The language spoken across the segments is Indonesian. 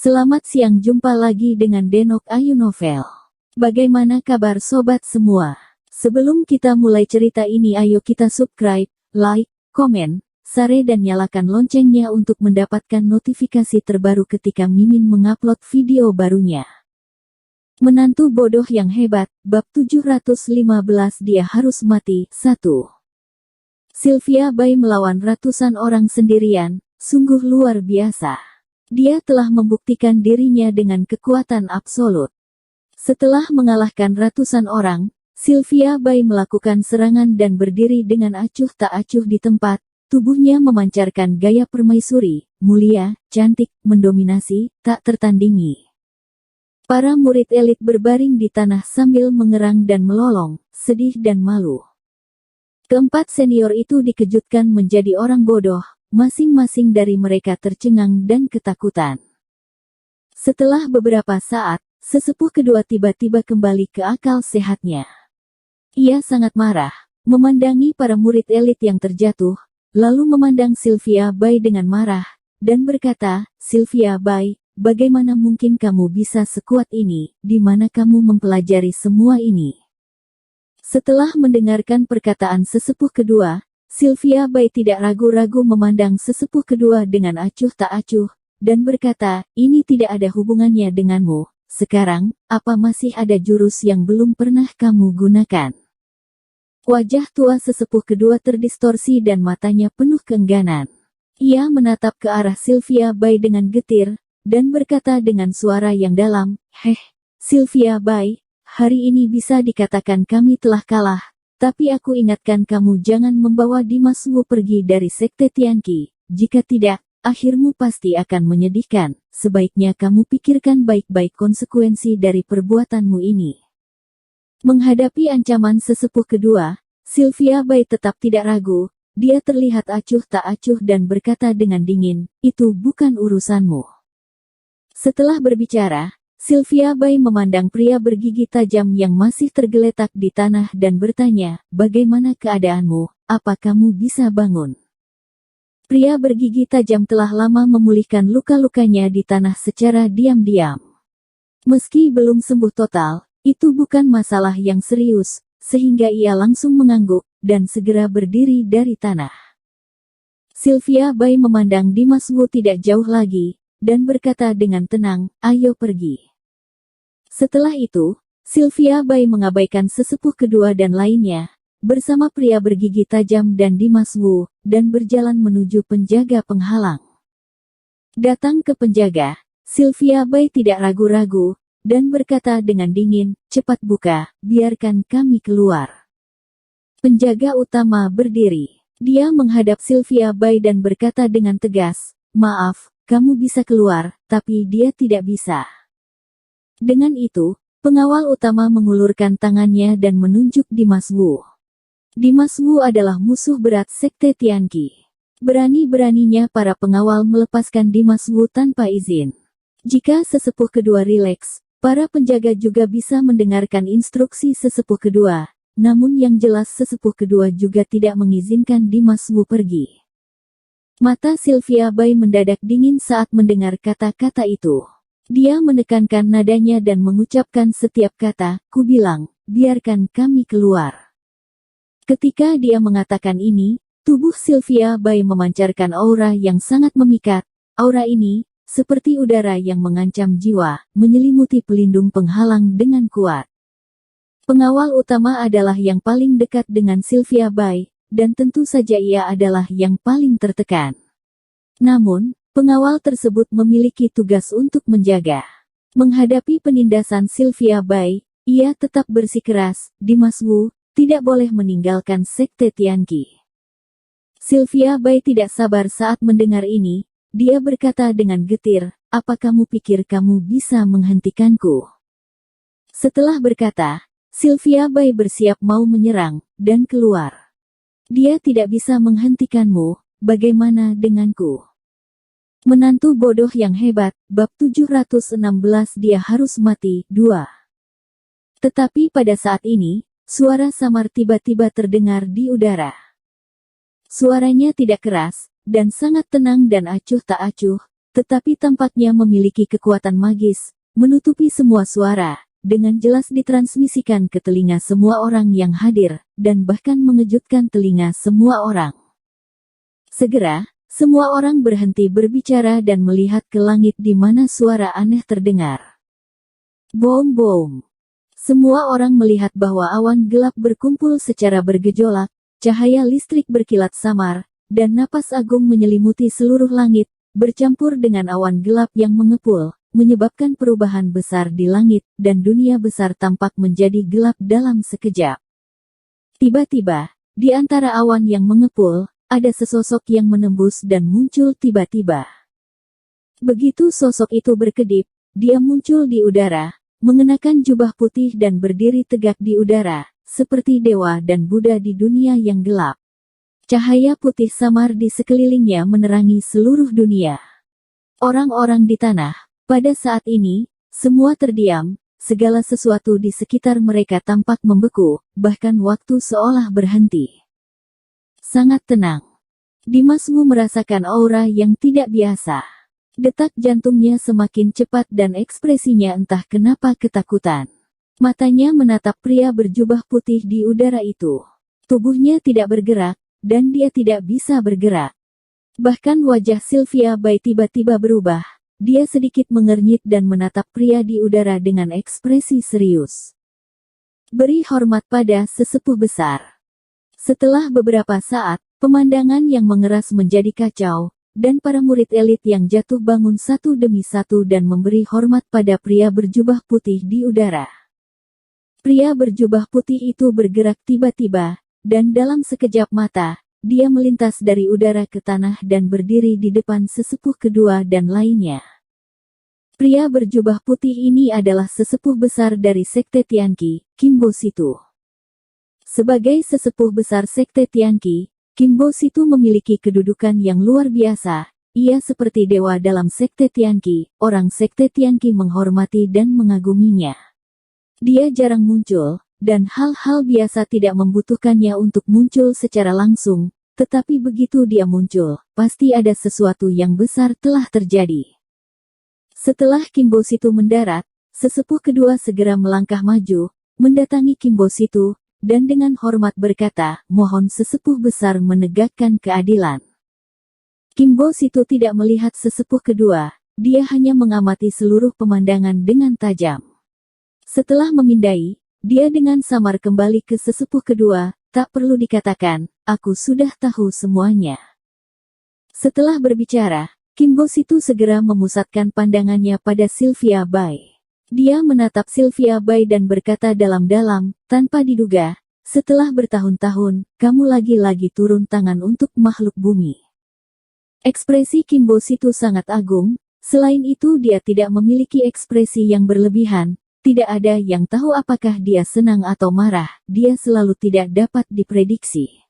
Selamat siang, jumpa lagi dengan Denok Ayu Novel. Bagaimana kabar sobat semua? Sebelum kita mulai cerita ini, ayo kita subscribe, like, komen, share dan nyalakan loncengnya untuk mendapatkan notifikasi terbaru ketika Mimin mengupload video barunya. Menantu bodoh yang hebat, bab 715 dia harus mati. 1. Sylvia Bai melawan ratusan orang sendirian, sungguh luar biasa. Dia telah membuktikan dirinya dengan kekuatan absolut. Setelah mengalahkan ratusan orang, Sylvia Bai melakukan serangan dan berdiri dengan acuh tak acuh di tempat. Tubuhnya memancarkan gaya permaisuri, mulia, cantik, mendominasi, tak tertandingi. Para murid elit berbaring di tanah sambil mengerang dan melolong, sedih dan malu. Keempat senior itu dikejutkan menjadi orang bodoh. Masing-masing dari mereka tercengang dan ketakutan. Setelah beberapa saat, sesepuh kedua tiba-tiba kembali ke akal sehatnya. Ia sangat marah, memandangi para murid elit yang terjatuh, lalu memandang Sylvia Bai dengan marah, dan berkata, "Sylvia Bai, bagaimana mungkin kamu bisa sekuat ini, di mana kamu mempelajari semua ini?" Setelah mendengarkan perkataan sesepuh kedua, Sylvia Bai tidak ragu-ragu memandang sesepuh kedua dengan acuh tak acuh, dan berkata, "Ini tidak ada hubungannya denganmu. Sekarang, apa masih ada jurus yang belum pernah kamu gunakan?" Wajah tua sesepuh kedua terdistorsi dan matanya penuh keengganan. Ia menatap ke arah Sylvia Bai dengan getir, dan berkata dengan suara yang dalam, Sylvia Bai, hari ini bisa dikatakan kami telah kalah. Tapi aku ingatkan kamu jangan membawa Dimas Wu pergi dari Sekte Tianqi. Jika tidak, akhirmu pasti akan menyedihkan. Sebaiknya kamu pikirkan baik-baik konsekuensi dari perbuatanmu ini. Menghadapi ancaman sesepuh kedua, Sylvia Bai tetap tidak ragu. Dia terlihat acuh tak acuh dan berkata dengan dingin, "Itu bukan urusanmu." Setelah berbicara, Sylvia Bai memandang pria bergigi tajam yang masih tergeletak di tanah dan bertanya, "Bagaimana keadaanmu? Apa kamu bisa bangun?" Pria bergigi tajam telah lama memulihkan luka-lukanya di tanah secara diam-diam. Meski belum sembuh total, itu bukan masalah yang serius, sehingga ia langsung mengangguk, dan segera berdiri dari tanah. Sylvia Bai memandang Dimas Wu tidak jauh lagi, dan berkata dengan tenang, "Ayo pergi." Setelah itu, Sylvia Bai mengabaikan sesepuh kedua dan lainnya, bersama pria bergigi tajam dan Dimas Wu, dan berjalan menuju penjaga penghalang. Datang ke penjaga, Sylvia Bai tidak ragu-ragu, dan berkata dengan dingin, "Cepat buka, biarkan kami keluar." Penjaga utama berdiri. Dia menghadap Sylvia Bai dan berkata dengan tegas, "Maaf, kamu bisa keluar, tapi dia tidak bisa." Dengan itu, pengawal utama mengulurkan tangannya dan menunjuk Dimas Wu. Dimas Wu adalah musuh berat Sekte Tianqi. Berani-beraninya para pengawal melepaskan Dimas Wu tanpa izin. Jika sesepuh kedua rileks, para penjaga juga bisa mendengarkan instruksi sesepuh kedua, namun yang jelas sesepuh kedua juga tidak mengizinkan Dimas Wu pergi. Mata Sylvia Bai mendadak dingin saat mendengar kata-kata itu. Dia menekankan nadanya dan mengucapkan setiap kata, "Ku bilang, biarkan kami keluar." Ketika dia mengatakan ini, tubuh Sylvia Bai memancarkan aura yang sangat memikat. Aura ini, seperti udara yang mengancam jiwa, menyelimuti pelindung penghalang dengan kuat. Pengawal utama adalah yang paling dekat dengan Sylvia Bai, dan tentu saja ia adalah yang paling tertekan. Namun, pengawal tersebut memiliki tugas untuk menjaga. Menghadapi penindasan Sylvia Bai, ia tetap bersikeras, "Dimas Wu, tidak boleh meninggalkan Sekte Tianqi." Sylvia Bai tidak sabar saat mendengar ini, dia berkata dengan getir, "Apa kamu pikir kamu bisa menghentikanku?" Setelah berkata, Sylvia Bai bersiap mau menyerang, dan keluar. "Dia tidak bisa menghentikanmu, bagaimana denganku?" Menantu bodoh yang hebat, bab 716 dia harus mati. 2. Tetapi pada saat ini, suara samar tiba-tiba terdengar di udara. Suaranya tidak keras, dan sangat tenang dan acuh tak acuh, tetapi tampaknya memiliki kekuatan magis, menutupi semua suara, dengan jelas ditransmisikan ke telinga semua orang yang hadir, dan bahkan mengejutkan telinga semua orang. Segera, semua orang berhenti berbicara dan melihat ke langit di mana suara aneh terdengar. Boom-boom. Semua orang melihat bahwa awan gelap berkumpul secara bergejolak, cahaya listrik berkilat samar, dan napas agung menyelimuti seluruh langit, bercampur dengan awan gelap yang mengepul, menyebabkan perubahan besar di langit, dan dunia besar tampak menjadi gelap dalam sekejap. Tiba-tiba, di antara awan yang mengepul, ada sesosok yang menembus dan muncul tiba-tiba. Begitu sosok itu berkedip, dia muncul di udara, mengenakan jubah putih dan berdiri tegak di udara, seperti dewa dan Buddha di dunia yang gelap. Cahaya putih samar di sekelilingnya menerangi seluruh dunia. Orang-orang di tanah, pada saat ini, semua terdiam, segala sesuatu di sekitar mereka tampak membeku, bahkan waktu seolah berhenti. Sangat tenang. Dimas Wu merasakan aura yang tidak biasa. Detak jantungnya semakin cepat dan ekspresinya entah kenapa ketakutan. Matanya menatap pria berjubah putih di udara itu. Tubuhnya tidak bergerak, dan dia tidak bisa bergerak. Bahkan wajah Sylvia Bai tiba-tiba berubah. Dia sedikit mengernyit dan menatap pria di udara dengan ekspresi serius. Beri hormat pada sesepuh besar. Setelah beberapa saat, pemandangan yang mengeras menjadi kacau, dan para murid elit yang jatuh bangun satu demi satu dan memberi hormat pada pria berjubah putih di udara. Pria berjubah putih itu bergerak tiba-tiba, dan dalam sekejap mata, dia melintas dari udara ke tanah dan berdiri di depan sesepuh kedua dan lainnya. Pria berjubah putih ini adalah sesepuh besar dari Sekte Tianqi, Kimbo Situ. Sebagai sesepuh besar Sekte Tianqi, Kimbo Situ memiliki kedudukan yang luar biasa. Ia seperti dewa dalam Sekte Tianqi, orang Sekte Tianqi menghormati dan mengaguminya. Dia jarang muncul, dan hal-hal biasa tidak membutuhkannya untuk muncul secara langsung, tetapi begitu dia muncul, pasti ada sesuatu yang besar telah terjadi. Setelah Kimbo Situ mendarat, sesepuh kedua segera melangkah maju, mendatangi Kimbo Situ, dan dengan hormat berkata, mohon sesepuh besar menegakkan keadilan. Kimbo Situ tidak melihat sesepuh kedua, dia hanya mengamati seluruh pemandangan dengan tajam. Setelah memindai, dia dengan samar kembali ke sesepuh kedua, tak perlu dikatakan, aku sudah tahu semuanya. Setelah berbicara, Kimbo Situ segera memusatkan pandangannya pada Sylvia Bai. Dia menatap Sylvia Bai dan berkata dalam-dalam, tanpa diduga, setelah bertahun-tahun, kamu lagi-lagi turun tangan untuk makhluk bumi. Ekspresi Kimbo Situ sangat agung, selain itu dia tidak memiliki ekspresi yang berlebihan, tidak ada yang tahu apakah dia senang atau marah, dia selalu tidak dapat diprediksi.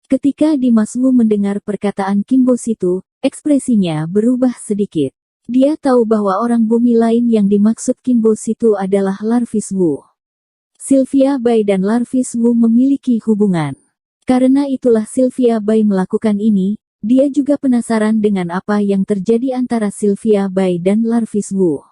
Ketika Dimas Wu mendengar perkataan Kimbo Situ, ekspresinya berubah sedikit. Dia tahu bahwa orang bumi lain yang dimaksud Kimbo Situ adalah Larvis Wu. Sylvia Bai dan Larvis Wu memiliki hubungan. Karena itulah Sylvia Bai melakukan ini, dia juga penasaran dengan apa yang terjadi antara Sylvia Bai dan Larvis Wu.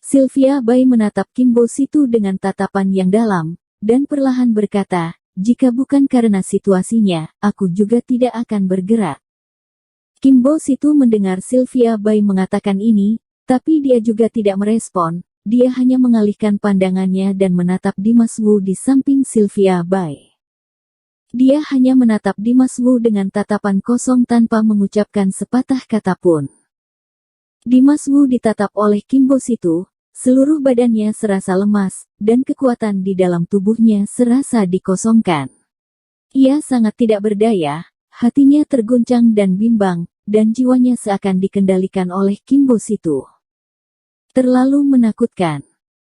Sylvia Bai menatap Kimbo Situ dengan tatapan yang dalam, dan perlahan berkata, jika bukan karena situasinya, aku juga tidak akan bergerak. Kimbo Situ mendengar Sylvia Bai mengatakan ini, tapi dia juga tidak merespon, dia hanya mengalihkan pandangannya dan menatap Dimas Wu di samping Sylvia Bai. Dia hanya menatap Dimas Wu dengan tatapan kosong tanpa mengucapkan sepatah kata pun. Dimas Wu ditatap oleh Kimbo Situ, seluruh badannya serasa lemas, dan kekuatan di dalam tubuhnya serasa dikosongkan. Ia sangat tidak berdaya, hatinya terguncang dan bimbang, dan jiwanya seakan dikendalikan oleh Kimbo Situ. Terlalu menakutkan.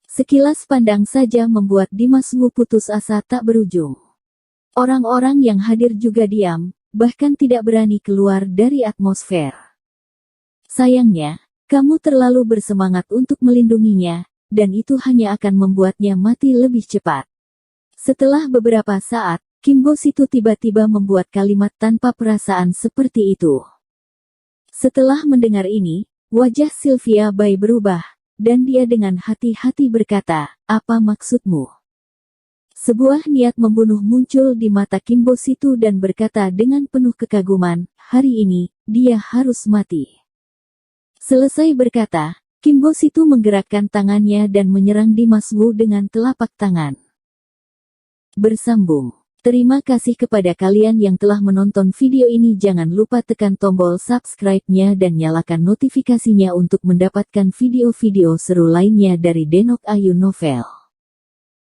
Sekilas pandang saja membuat Dimas Wu putus asa tak berujung. Orang-orang yang hadir juga diam, bahkan tidak berani keluar dari atmosfer. Sayangnya, kamu terlalu bersemangat untuk melindunginya, dan itu hanya akan membuatnya mati lebih cepat. Setelah beberapa saat, Kimbo Situ tiba-tiba membuat kalimat tanpa perasaan seperti itu. Setelah mendengar ini, wajah Sylvia Bai berubah, dan dia dengan hati-hati berkata, "Apa maksudmu?" Sebuah niat membunuh muncul di mata Kimbo Situ dan berkata dengan penuh kekaguman, "Hari ini, dia harus mati." Selesai berkata, Kimbo Situ menggerakkan tangannya dan menyerang Dimas Wu dengan telapak tangan. Bersambung. Terima kasih kepada kalian yang telah menonton video ini. Jangan lupa tekan tombol subscribe-nya dan nyalakan notifikasinya untuk mendapatkan video-video seru lainnya dari Denok Ayu Novel.